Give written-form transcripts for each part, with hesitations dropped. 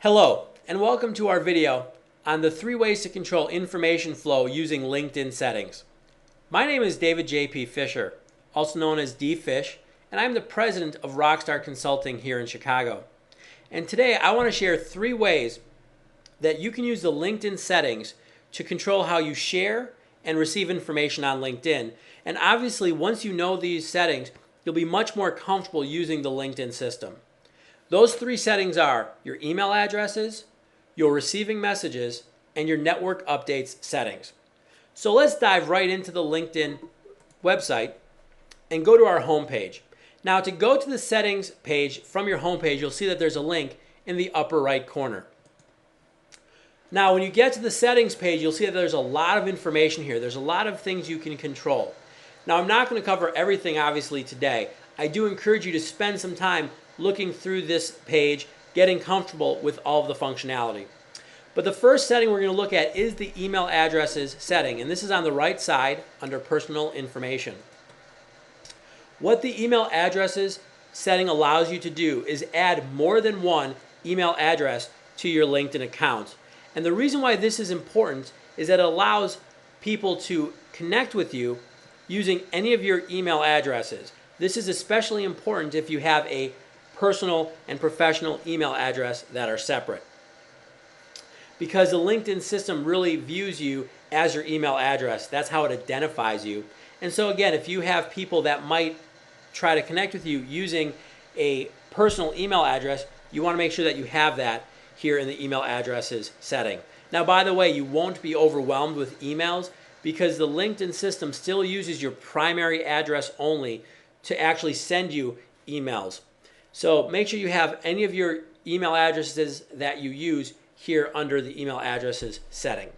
Hello, and welcome to our video on the 3 ways to control information flow using LinkedIn settings. My name is David J.P. Fisher, also known as D-Fish, and I'm the president of Rockstar Consulting here in Chicago. And today I want to share 3 ways that you can use the LinkedIn settings to control how you share and receive information on LinkedIn. And obviously, once you know these settings, you'll be much more comfortable using the LinkedIn system. Those 3 settings are your email addresses, your receiving messages, and your network updates settings. So let's dive right into the LinkedIn website and go to our home page. Now, to go to the settings page from your home page, you'll see that there's a link in the upper right corner. Now, when you get to the settings page, you'll see that there's a lot of information here. There's a lot of things you can control. Now, I'm not going to cover everything, obviously, today. I do encourage you to spend some time looking through this page, getting comfortable with all of the functionality. But the first setting we're going to look at is the email addresses setting, and this is on the right side under personal information. What the email addresses setting allows you to do is add more than one email address to your LinkedIn account. And the reason why this is important is that it allows people to connect with you using any of your email addresses. This is especially important if you have a personal and professional email address that are separate, because the LinkedIn system really views you as your email address. That's how it identifies you. And so again, if you have people that might try to connect with you using a personal email address, you want to make sure that you have that here in the email addresses setting. Now, by the way, you won't be overwhelmed with emails because the LinkedIn system still uses your primary address only to actually send you emails. So make sure you have any of your email addresses that you use here under the email addresses setting.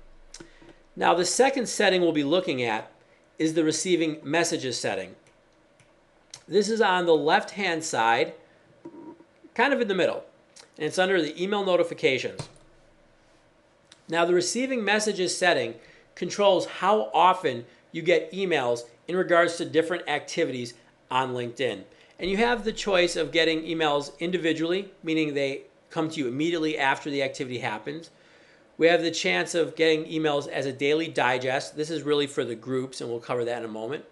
Now, the second setting we'll be looking at is the receiving messages setting. This is on the left-hand side, kind of in the middle, and it's under the email notifications. Now, the receiving messages setting controls how often you get emails in regards to different activities on LinkedIn. And you have the choice of getting emails individually, meaning they come to you immediately after the activity happens. We have the chance of getting emails as a daily digest. This is really for the groups, and we'll cover that in a moment.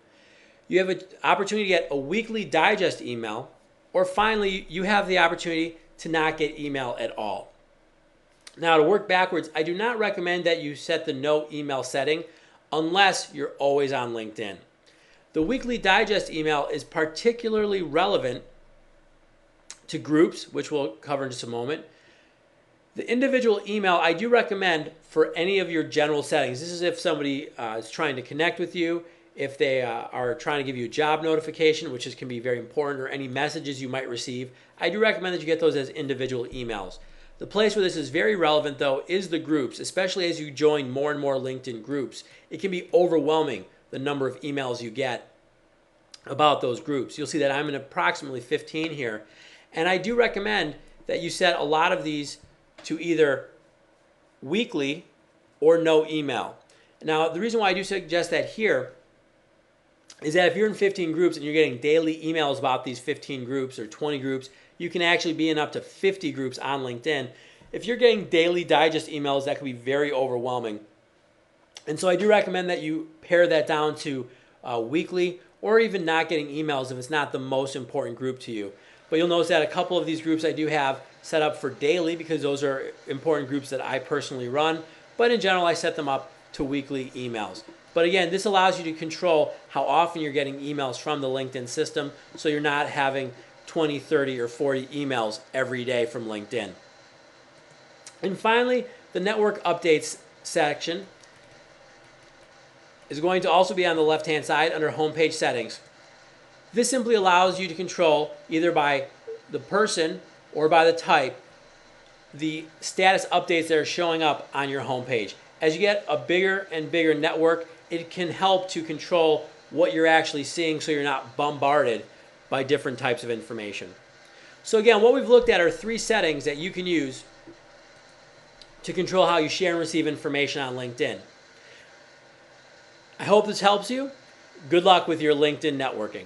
You have an opportunity to get a weekly digest email, or finally, you have the opportunity to not get email at all. Now, to work backwards, I do not recommend that you set the no email setting unless you're always on LinkedIn. The weekly digest email is particularly relevant to groups, which we'll cover in just a moment. The individual email I do recommend for any of your general settings. This is if somebody is trying to connect with you, if they are trying to give you a job notification, which can be very important, or any messages you might receive. I do recommend that you get those as individual emails. The place where this is very relevant, though, is the groups, especially as you join more and more LinkedIn groups. It can be overwhelming, the number of emails you get about those groups. You'll see that I'm in approximately 15 here. And I do recommend that you set a lot of these to either weekly or no email. Now, the reason why I do suggest that here is that if you're in 15 groups and you're getting daily emails about these 15 groups or 20 groups, you can actually be in up to 50 groups on LinkedIn. If you're getting daily digest emails, that can be very overwhelming. And so I do recommend that you pare that down to weekly, or even not getting emails if it's not the most important group to you. But you'll notice that a couple of these groups I do have set up for daily because those are important groups that I personally run. But in general, I set them up to weekly emails. But again, this allows you to control how often you're getting emails from the LinkedIn system, so you're not having 20, 30, or 40 emails every day from LinkedIn. And finally, the network updates section is going to also be on the left-hand side under homepage settings. This simply allows you to control, either by the person or by the type, the status updates that are showing up on your homepage. As you get a bigger and bigger network, it can help to control what you're actually seeing so you're not bombarded by different types of information. So again, what we've looked at are 3 settings that you can use to control how you share and receive information on LinkedIn. I hope this helps you. Good luck with your LinkedIn networking.